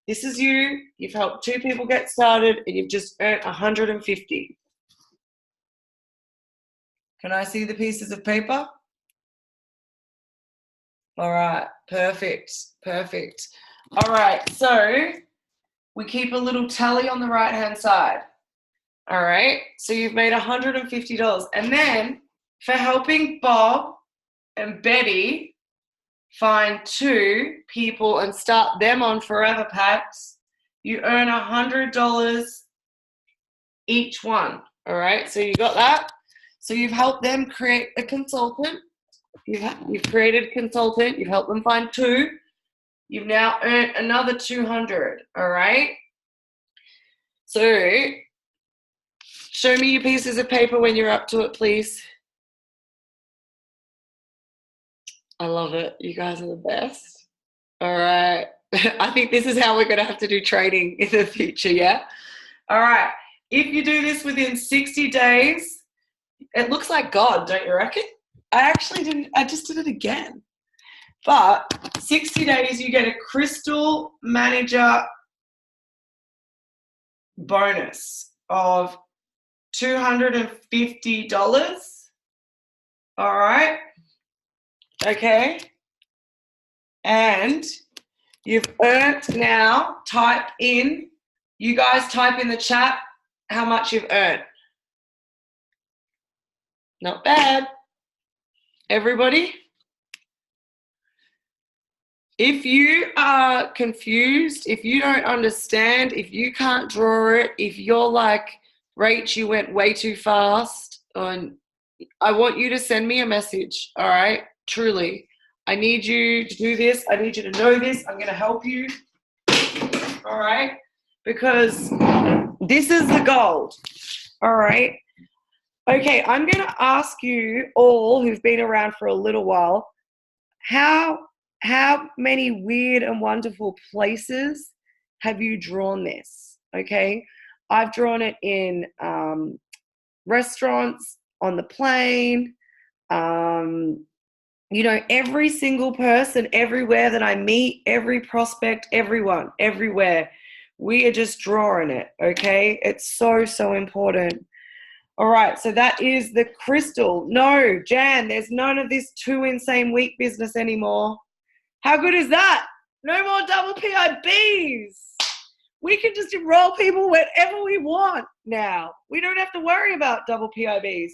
This is you. You've helped 2 people get started, and you've just earned $150. Can I see the pieces of paper? All right, perfect, perfect. All right, so we keep a little tally on the right-hand side. All right, so you've made $150. And then for helping Bob and Betty find 2 people and start them on forever packs, you earn $100 each one. All right, so you got that? So you've helped them create a consultant. You've created a consultant. You've helped them find 2. You've now earned another $200. All right. So show me your pieces of paper when you're up to it, please. I love it. You guys are the best. All right. I think this is how we're going to have to do training in the future. Yeah. All right. If you do this within 60 days, it looks like God, don't you reckon? I just did it again. But 60 days, you get a Crystal Manager bonus of $250. All right. Okay. And you've earned now, you guys type in the chat how much you've earned. Not bad. Everybody? If you are confused, if you don't understand, if you can't draw it, if you're like, Rach, you went way too fast, I want you to send me a message, all right? Truly. I need you to do this. I need you to know this. I'm going to help you, all right? Because this is the gold, all right? Okay, I'm going to ask you all who've been around for a little while, how many weird and wonderful places have you drawn this? Okay, I've drawn it in restaurants, on the plane, every single person, everywhere that I meet, every prospect, everyone, everywhere. We are just drawing it, okay? It's so, so important. All right, so that is the crystal. No, Jan, there's none of this 2 insane week business anymore. How good is that? No more double PIBs. We can just enroll people whenever we want now. We don't have to worry about double PIBs.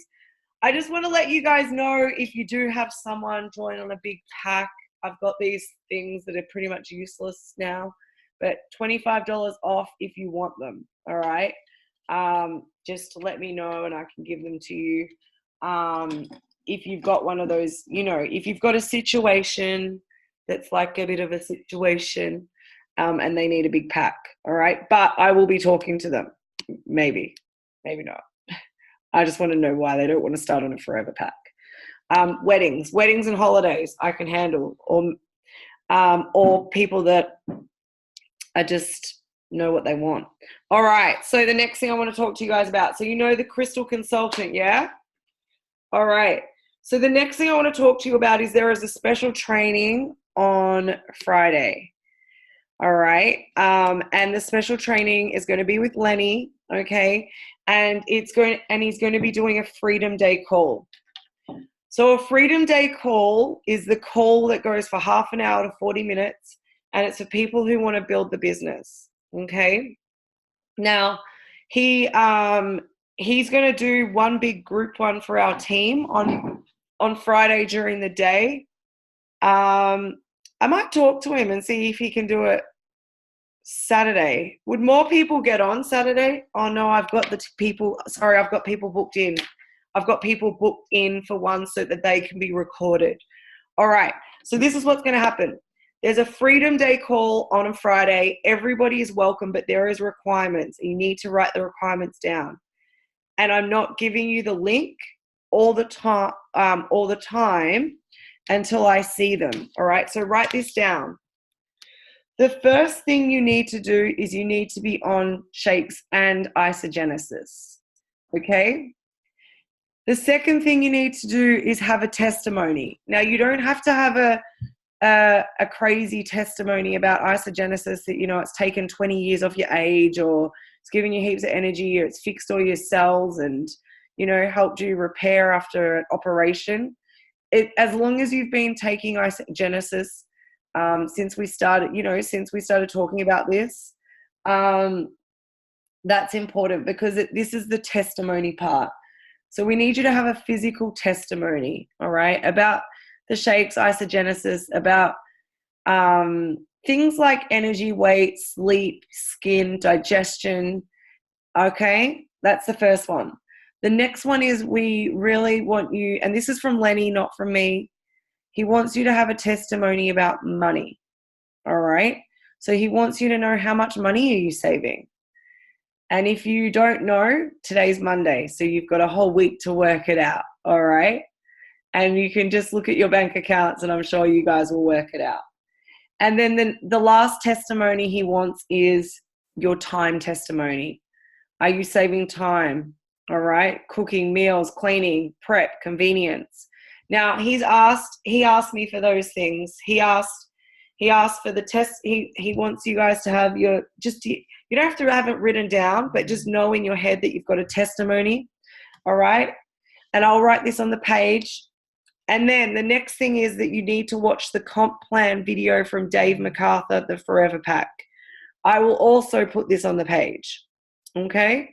I just want to let you guys know, if you do have someone join on a big pack, I've got these things that are pretty much useless now, but $25 off if you want them, all right? Just to let me know and I can give them to you. If you've got one of those, if you've got a situation that's like a bit of a situation and they need a big pack, all right? But I will be talking to them. Maybe not. I just want to know why they don't want to start on a forever pack. Weddings and holidays I can handle, or people that are just know what they want. All right, so the next thing I want to talk to you guys about, so the crystal consultant, yeah? All right, so the next thing I want to talk to you about is there is a special training on Friday. All right, and the special training is going to be with Lenny, okay? And he's going to be doing a Freedom Day call. So a Freedom Day call is the call that goes for half an hour to 40 minutes, and it's for people who want to build the business, okay? Now, he's going to do one big group one for our team on on Friday during the day. I might talk to him and see if he can do it Saturday. Would more people get on Saturday? Oh no, I've got people booked in. I've got people booked in for one so that they can be recorded. All right, so this is what's going to happen. There's a Freedom Day call on a Friday. Everybody is welcome, but there is requirements. You need to write the requirements down. And I'm not giving you the link all the time until I see them. All right, so write this down. The first thing you need to do is you need to be on shakes and isogenesis. Okay? The second thing you need to do is have a testimony. Now, you don't have to have a crazy testimony about isogenesis that, you know, it's taken 20 years off your age, or it's given you heaps of energy, or it's fixed all your cells and, you know, helped you repair after an operation. As long as you've been taking isogenesis since we started talking about this, that's important, because this is the testimony part. So we need you to have a physical testimony, all right, about the shakes, isogenesis, about things like energy, weight, sleep, skin, digestion. Okay, that's the first one. The next one is, we really want you, and this is from Lenny, not from me, he wants you to have a testimony about money, all right? So he wants you to know, how much money are you saving? And if you don't know, today's Monday, so you've got a whole week to work it out, all right? And you can just look at your bank accounts, and I'm sure you guys will work it out. And then the last testimony he wants is your time testimony. Are you saving time? All right, cooking, meals, cleaning, prep, convenience. Now he asked me for those things. He asked for the test. He wants you guys to have you don't have to have it written down, but just know in your head that you've got a testimony. All right, and I'll write this on the page. And then the next thing is that you need to watch the comp plan video from Dave MacArthur, the Forever Pack. I will also put this on the page. Okay.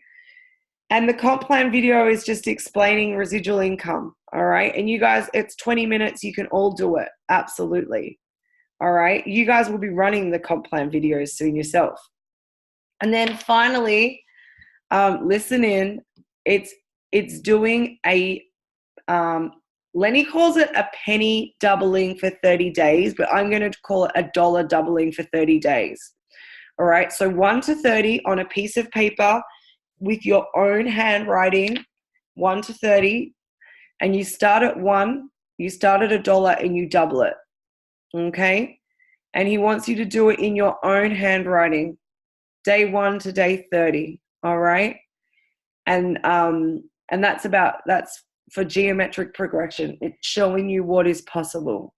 And the comp plan video is just explaining residual income. All right. And you guys, it's 20 minutes. You can all do it. Absolutely. All right. You guys will be running the comp plan videos soon yourself. And then finally, listen in. It's doing a, Lenny calls it a penny doubling for 30 days, but I'm going to call it a dollar doubling for 30 days. All right. So 1 to 30 on a piece of paper with your own handwriting, 1 to 30, and you start at 1, you start at $1 and you double it. Okay. And he wants you to do it in your own handwriting, day 1 to day 30. All right. And that's for geometric progression. It's showing you what is possible.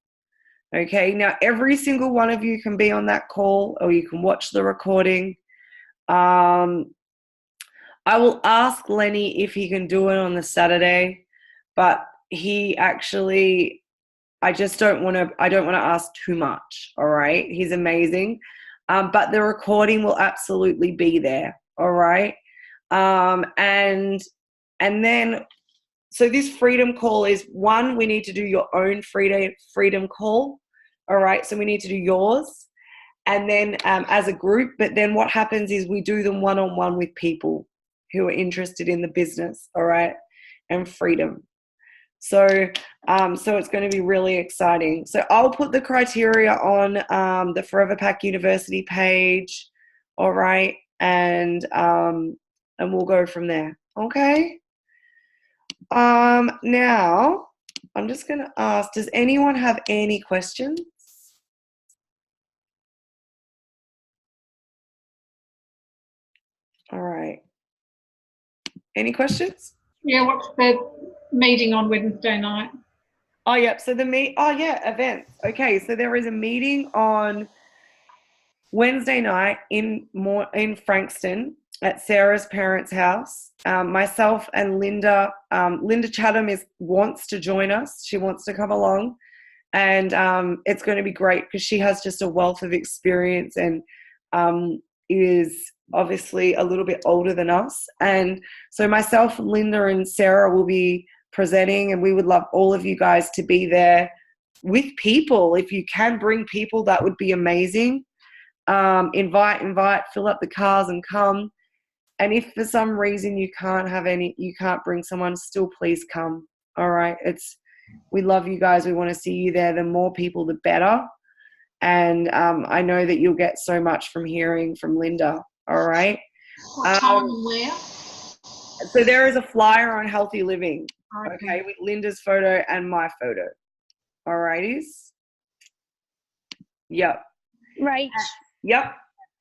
Okay. Now, every single one of you can be on that call, or you can watch the recording. I will ask Lenny if he can do it on the Saturday, but I don't want to ask too much. All right. He's amazing. But the recording will absolutely be there. All right. And then, so this freedom call is, one, we need to do your own freedom call. All right. So we need to do yours, and then as a group. But then what happens is we do them one-on-one with people who are interested in the business. All right. And freedom. So it's going to be really exciting. So I'll put the criteria on the Forever Pack University page. All right. And we'll go from there. Okay. Now I'm just going to ask, does anyone have any questions? All right. Any questions? Yeah, what's the meeting on Wednesday night? Oh, yeah. So events. Okay. So there is a meeting on Wednesday night in Frankston at Sarah's parents' house. Myself and Linda Chatham wants to join us. She wants to come along, and it's going to be great because she has just a wealth of experience and is obviously a little bit older than us. And so myself, Linda, and Sarah will be presenting, and we would love all of you guys to be there with people. If you can bring people, that would be amazing. Invite, fill up the cars and come. And if for some reason you can't bring someone, still please come. All right. We love you guys. We want to see you there. The more people, the better. And I know that you'll get so much from hearing from Linda. All right. What time and where? So there is a flyer on Healthy Living. Okay. Okay, with Linda's photo and my photo. All righties. Yep. Rach, Yep.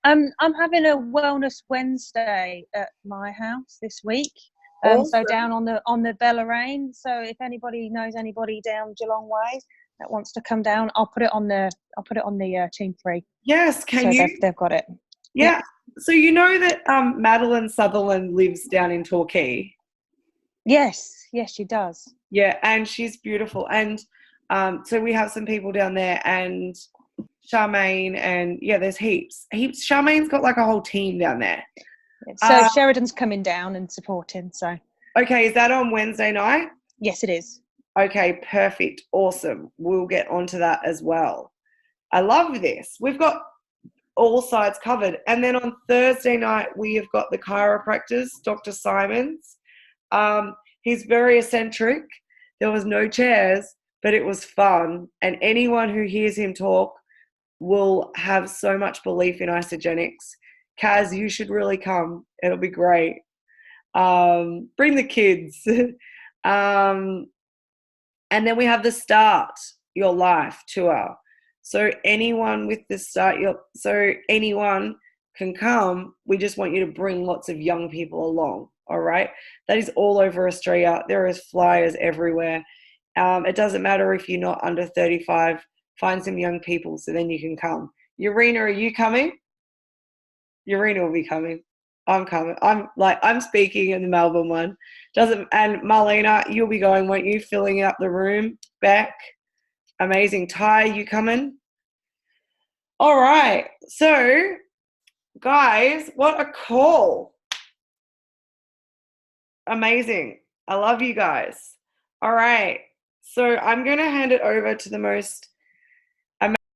I'm having a Wellness Wednesday at my house this week. So Awesome. down on the Bellarine. So if anybody knows anybody down Geelong way that wants to come down, I'll put it on the TeamFree. Yes. Can so you? They've got it. Yeah. So you know that Madeline Sutherland lives down in Torquay. Yes, she does. Yeah, and she's beautiful. And so we have some people down there, and Charmaine, and yeah, there's heaps. Charmaine's got like a whole team down there. So Sheridan's coming down and supporting. So okay, is that on Wednesday night? yes, it is. Okay, perfect, awesome. We'll get onto that as well. I love this. We've got all sides covered. And then on Thursday night, we have got the chiropractors, Dr. Simons. He's very eccentric. There was no chairs, but it was fun. And anyone who hears him talk will have so much belief in Isogenics. Kaz, you should really come. It'll be great. Bring the kids. And then we have the Start Your Life tour. So anyone anyone can come. We just want you to bring lots of young people along. All right. That is all over Australia. There is flyers everywhere. It doesn't matter if you're not under 35. Find some young people so then you can come. Urena, are you coming? Urena will be coming. I'm coming. I'm speaking in the Melbourne one. And Marlena, you'll be going, won't you? Filling up the room. Back. Amazing. Ty, you coming? All right. So, guys, what a call. Amazing. I love you guys. All right. So I'm going to hand it over to the most